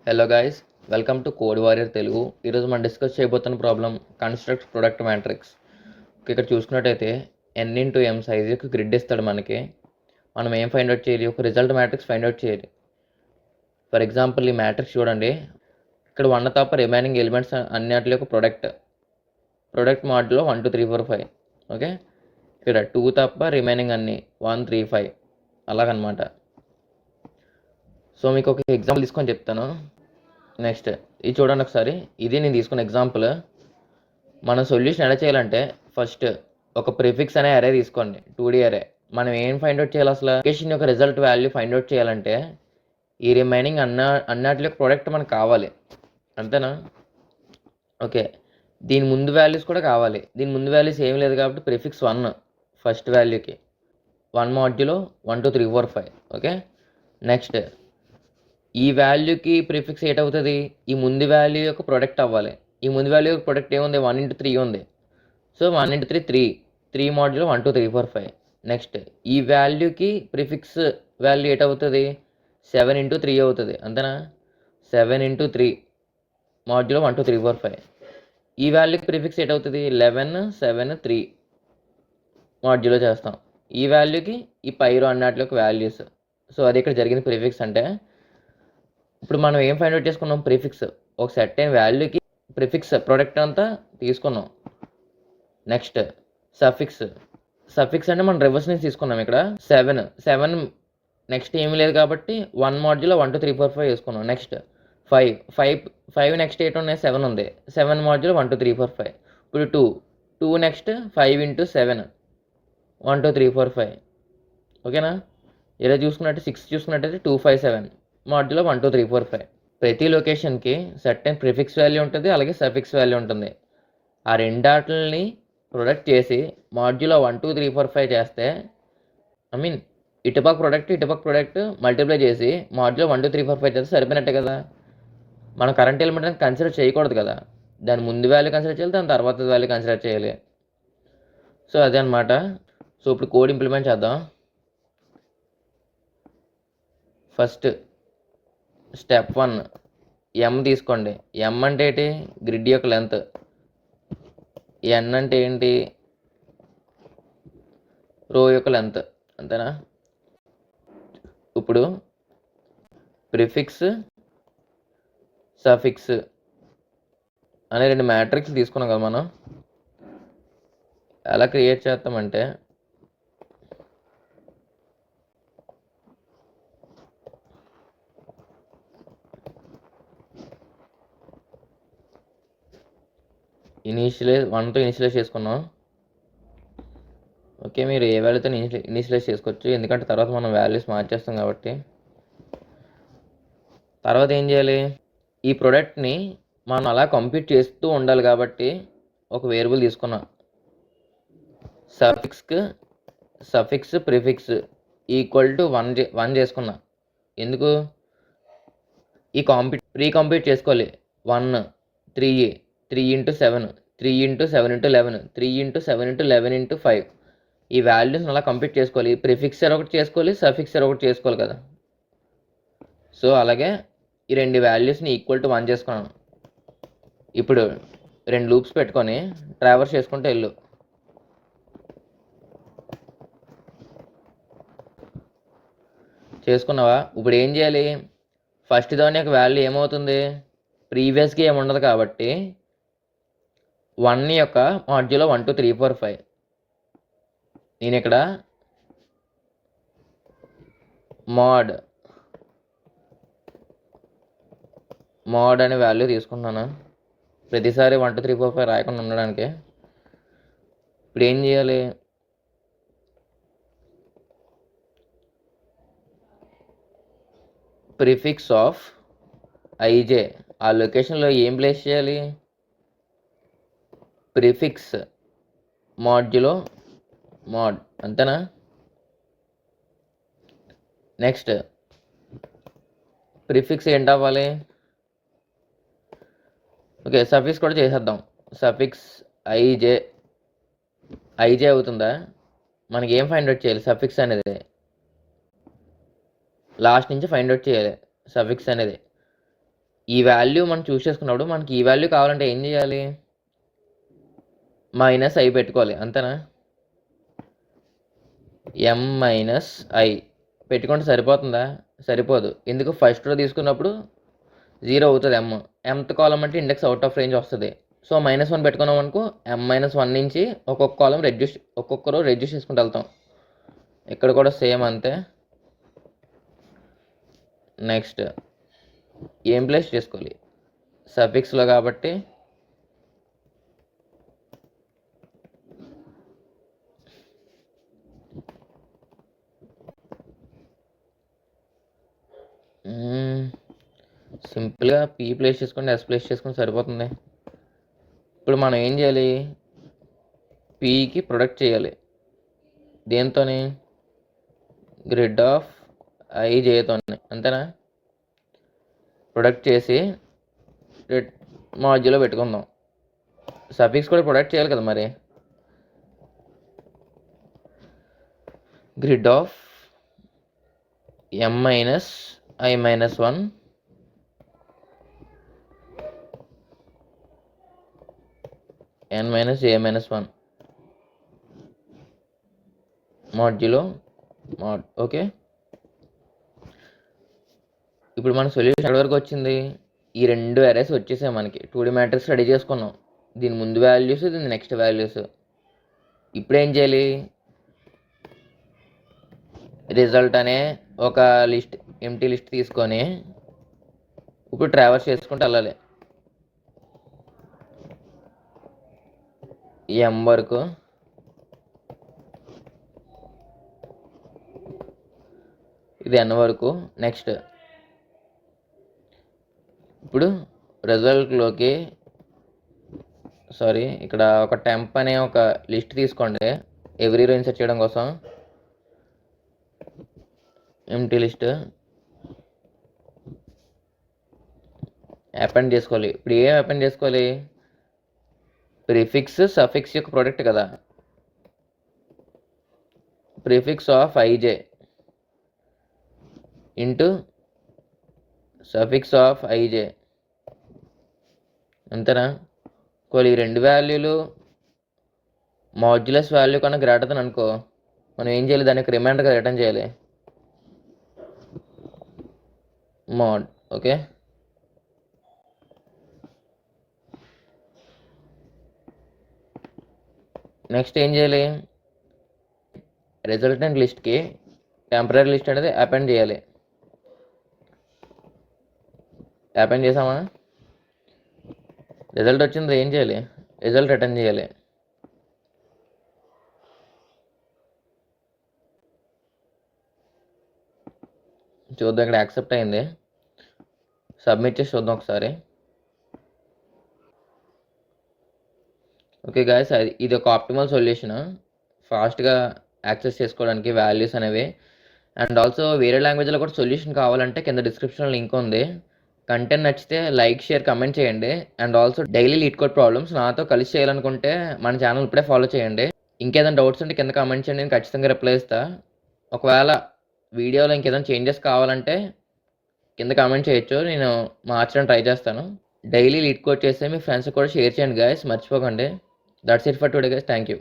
Hello guys, welcome to code warrior Telugu. ఈరోజు మనం discuss చేయబోతున్న ప్రాబ్లం కన్స్ట్రక్ట్ ప్రొడక్ట్ మ్యాట్రిక్స్. ఇక్కడ చూసుకున్నట్టయితే n ఇంటూ m సైజుకి గ్రిడ్ ఇస్తాడు మనకి. మనం ఏం ఫైండ్ అవుట్ చేయాలి? ఒక రిజల్ట్ మ్యాట్రిక్స్ ఫైండ్ అవుట్ చేయాలి. ఫర్ ఎగ్జాంపుల్ ఈ మ్యాట్రిక్స్ చూడండి. ఇక్కడ 1 తప్ప రిమైనింగ్ ఎలిమెంట్స్ అన్నిటి యొక్క ప్రొడక్ట్ మోడ్లో 1 2 3 4 5. ఓకే, ఇక్కడ 2 తప్ప రిమైనింగ్ అన్ని 1 3 5 అలాగనమాట. సో మీకు ఒక ఎగ్జాంపుల్ తీసుకొని చెప్తాను. నెక్స్ట్ ఇది చూడండి ఒకసారి. ఇది నేను తీసుకున్న ఎగ్జాంపుల్. మన సొల్యూషన్ ఎలా చేయాలంటే ఫస్ట్ ఒక ప్రిఫిక్స్ అనే అరే తీసుకోండి, 2D అరే. మనం ఏం ఫైండ్ అవుట్ చేయాలి? అసలు లొకేషన్ యొక్క రిజల్ట్ వాల్యూ ఫైండ్ అవుట్ చేయాలంటే ఈ రిమైనింగ్ అన్నిటి యొక్క ప్రోడక్ట్ మనకు కావాలి, అంతేనా? ఓకే, దీని ముందు వాల్యూస్ కూడా కావాలి. దీని ముందు వాల్యూస్ ఏం లేదు కాబట్టి ప్రిఫిక్స్ 1 ఫస్ట్ వాల్యూకి 1 మాడ్యులో 1 2 3 4 5. ఓకే, నెక్స్ట్ ఈ వాల్యూకి ప్రిఫిక్స్ అవుతుంది? ఈ ముందు వాల్యూ యొక్క ప్రొడక్ట్ అవ్వాలి. ఈ ముందు వాల్యూ యొక్క ప్రొడక్ట్ ఏముంది? 1 into 3 ఉంది. So 1 into 3 3 modulo 1 2 3 4 5. నెక్స్ట్ ఈ వాల్యూకి ప్రిఫిక్స్ వాల్యూ అవుతుంది? 7 into 3 అవుతుంది, అంతేనా? 7 into 3 మాడ్యులో 1 2 3 4 5. ఈ వాల్యూకి ప్రిఫిక్స్ అవుతుంది? 11 7 3 మాడ్యులో చేస్తాం. ఈ వాల్యూకి ఈ పైరు అన్నట్లోకి వాల్యూస్. సో అది ఇక్కడ జరిగింది ప్రిఫిక్స్ అంటే. ఇప్పుడు మనం ఏం ఫైండ్ అవుట్ చేసుకున్నాం? ప్రిఫిక్స్. ఒక సెట్ అయిన వాల్యూకి ప్రిఫిక్స్ ప్రొడక్ట్ అంతా తీసుకున్నాం. నెక్స్ట్ సఫిక్స్ అంటే మనం రివర్స్ నుంచి తీసుకున్నాం. ఇక్కడ 7 నెక్స్ట్ ఏమీ లేదు కాబట్టి 1 మాడ్యులో 1 2 3 4 5 వేసుకున్నాం. నెక్స్ట్ 5 నెక్స్ట్ 8 ఉన్నాయి, 7 ఉంది. 7 మాడ్యులో 1 2 3 4 5. ఇప్పుడు 2 నెక్స్ట్ 5 into 7 1 2 3 4 5. ఓకేనా? ఇలా చూసుకున్నట్టు 6 చూసుకున్నట్టయితే 2 5 7 మాడ్యులో 1 2 3 4 5. ప్రతి లొకేషన్కి సర్టెన్ ప్రిఫిక్స్ వాల్యూ ఉంటుంది, అలాగే సఫిక్స్ వాల్యూ ఉంటుంది. ఆ రెండాటిని ప్రొడక్ట్ చేసి మాడ్యులో 1 2 3 4 5 చేస్తే, ఇటుపక్క ప్రొడక్ట్ మల్టిప్లై చేసి మాడ్యులో 1 2 3 4 5 చేస్తే సరిపోయినట్టే కదా. మనం కరెంట్ ఎలిమెంట్ అని కన్సిడర్ చేయకూడదు కదా. దాని ముందు వాల్యూ కన్సిడర్ చేయాలి, దాని తర్వాత వాల్యూ కన్సిడర్ చేయాలి. సో అదే అనమాట. సో ఇప్పుడు కోడ్ ఇంప్లిమెంట్ చేద్దాం. ఫస్ట్ స్టెప్ 1 m తీసుకోండి. m అంటే ఏంటి? గ్రిడ్ యొక్క లెంత్. n అంటే ఏంటి? రో యొక్క లెంత్, అంతేనా? ఇప్పుడు ప్రిఫిక్స్ సఫిక్స్ అనే 2 మ్యాట్రిక్స్ తీసుకున్నాం కదా. మనం ఎలా క్రియేట్ చేస్తామంటే వన్తో ఇనిషియలైజ్ చేసుకున్నాం. ఓకే, మీరు ఏ వాల్యూతో ఇనిషియలైజ్ చేసుకోవచ్చు, ఎందుకంటే తర్వాత మనం వాల్యూస్ మార్చేస్తాం కాబట్టి. తర్వాత ఏం చేయాలి? ఈ ప్రోడక్ట్ని మనం అలా కంప్యూట్ చేస్తూ ఉండాలి కాబట్టి ఒక వేరియబుల్ తీసుకున్నాం. సఫిక్స్ ప్రిఫిక్స్ ఈక్వల్ టు 1 చేసుకున్నా. ఎందుకు? ఈ ప్రీ కంప్యూట్ చేసుకోవాలి. 1 3 into 7 3 into 7 into 11 3 into 7 into 11 into 5. ఈ వాల్యూస్ని అలా కంప్యూట్ చేసుకోవాలి. ప్రిఫిక్స్ ఒకటి చేసుకోవాలి, సఫిక్స్ ఒకటి చేసుకోవాలి కదా. సో అలాగే ఈ 2 వాల్యూస్ని ఈక్వల్ టు 1 చేసుకున్నాను. ఇప్పుడు 2 లూప్స్ పెట్టుకొని ట్రావర్స్ చేసుకుంటూ వెళ్ళు. చేసుకున్నావా? ఇప్పుడు ఏం చేయాలి? ఫస్ట్ దాని యొక్క వాల్యూ ఏమవుతుంది? ప్రీవియస్గా ఏముండదు కాబట్టి 1 యొక్క మాడ్యులో 1 2 3 4 5. నేను ఇక్కడ మోడ్ అనే వాల్యూ తీసుకుంటున్నాను. ప్రతిసారి 1 2 3 4 5 రాయకుండా ఉండడానికి. ఇప్పుడు ఏం చేయాలి? ప్రిఫిక్స్ ఆఫ్ ఐజే ఆ లొకేషన్లో ఏం ప్లేస్ చేయాలి? ప్రిఫిక్స్ మాడ్యులో మోడ్, అంతేనా? నెక్స్ట్ ప్రిఫిక్స్ ఏంటి అవ్వాలి? ఓకే, సఫిక్స్ కూడా చేసేద్దాం. సఫిక్స్ ఐజే అవుతుందా? మనకి ఏం ఫైండ్ అవుట్ చేయాలి? సఫిక్స్ అనేది లాస్ట్ నుంచి ఫైండ్ అవుట్ చేయాలి. సఫిక్స్ అనేది ఈ వాల్యూ మనం చూస్ చేసుకున్నప్పుడు మనకి ఈ వాల్యూ కావాలంటే ఏం చేయాలి, మైనస్ ఐ పెట్టుకోవాలి, అంతేనా. ఎం మైనస్ ఐ పెట్టుకుంటే సరిపోతుందా, సరిపోదు. ఎందుకు, ఫస్ట్ రో తీసుకున్నప్పుడు 0 అవుతుంది. mth కాలం అంటే ఇండెక్స్ అవుట్ ఆఫ్ రేంజ్ వస్తుంది. సో -1 పెట్టుకున్నాం అనుకో, m-1 నుంచి ఒక్కొక్క కాలం ఒక్కొక్క రో రెడ్యూస్ చేసుకుంటూ వెళ్తాం. ఇక్కడ కూడా సేమ్ అంతే. నెక్స్ట్ ఏం ప్లేస్ చేసుకోవాలి, సఫిక్స్లో కాబట్టి సింపుల్గా పీ ప్లేస్ చేసుకుంటే ఎస్ ప్లేస్ చేసుకుంటే సరిపోతుంది. ఇప్పుడు మనం ఏం చేయాలి, పీకి ప్రొడక్ట్ చేయాలి. దేంతో, గ్రిడ్ ఆఫ్ ఐజేతో, అంతేనా. ప్రొడక్ట్ చేసి మాడ్యూల్లో పెట్టుకుందాం. సఫిక్స్ కూడా ప్రొడక్ట్ చేయాలి కదా మరి. Grid of m-i-1 n-j-1 modulo mod. Okay, ఇప్పుడు మన సొల్యూషన్ ఎక్కడి వరకు వచ్చింది, ఈ 2 అరేస్ వచ్చేసాయి మనకి. 2D మ్యాట్రిక్స్ రెడీ చేసుకున్నాం, దీని ముందు వాల్యూస్, దీని నెక్స్ట్ వాల్యూస్. ఇప్పుడు ఏం చేయాలి, రిజల్ట్ అనే ఒక లిస్ట్, ఎంటీ లిస్ట్ తీసుకొని ఇప్పుడు ట్రావర్స్ చేసుకుంటూ వెళ్ళాలి. m వరకు, ఇది n వరకు. నెక్స్ట్ ఇప్పుడు రిజల్ట్లోకి ఇక్కడ ఒక టెంప్ అనే ఒక లిస్ట్ తీసుకోండి, ఎవ్రీ రో ఇన్సర్ట్ చేయడం కోసం. ఎంటీ లిస్ట్ అపెండ్ చేసుకోవాలి. ఇప్పుడు ఏం అపెండ్ చేసుకోవాలి, ప్రిఫిక్స్ సఫిక్స్ యొక్క ప్రోడక్ట్ కదా, prefix of IJ into suffix of IJ, అంతేనా. ఈ 2 వాల్యూలు మాడ్యులస్ వాల్యూ కన్నా గ్రేటర్ దెన్ అనుకో, మనం ఏం చేయాలి, దానికి రిమైండర్గా రిటర్న్ చేయాలి మోడ్. ఓకే, నెక్స్ట్ ఏం చేయాలి, రిజల్టెంట్ లిస్ట్కి టెంపరీ లిస్ట్ అనేది అపెండ్ చేయాలి. అపెండ్ చేసామా, రిజల్ట్ వచ్చింది, ఏం చేయాలి, రిజల్ట్ రిటర్న్ చేయాలి. చూద్దాం, ఇక్కడ యాక్సెప్ట్ అయింది. సబ్మిట్ చేసి చూద్దాం ఒకసారి. ఓకే గాయస్, ఇది ఒక ఆప్టిమల్ సొల్యూషన్, ఫాస్ట్గా యాక్సెస్ చేసుకోవడానికి వాల్యూస్ అనేవి. అండ్ ఆల్సో వేరే లాంగ్వేజ్లో కూడా సొల్యూషన్ కావాలంటే కింద డిస్క్రిప్షన్లో లింక్ ఉంది. కంటెంట్ నచ్చితే లైక్, షేర్, కమెంట్ చేయండి. And also daily lead code problems నాతో కలిసి చేయాలనుకుంటే మన ఛానల్ ఇప్పుడే ఫాలో చేయండి. ఇంకేదైనా డౌట్స్ ఉంటే కింద కమెంట్ చేయండి, నేను ఖచ్చితంగా రిప్లై ఇస్తాను. ఒకవేళ వీడియోలో ఇంకేదైనా చేంజెస్ కావాలంటే కింద కామెంట్ చేయొచ్చు, నేను మార్చడం ట్రై చేస్తాను. డైలీ లీడ్ కోడ్ చేస్తే మీ ఫ్రెండ్స్ కూడా షేర్ చేయండి గాయస్, మర్చిపోకండి. That's it for today guys, thank you.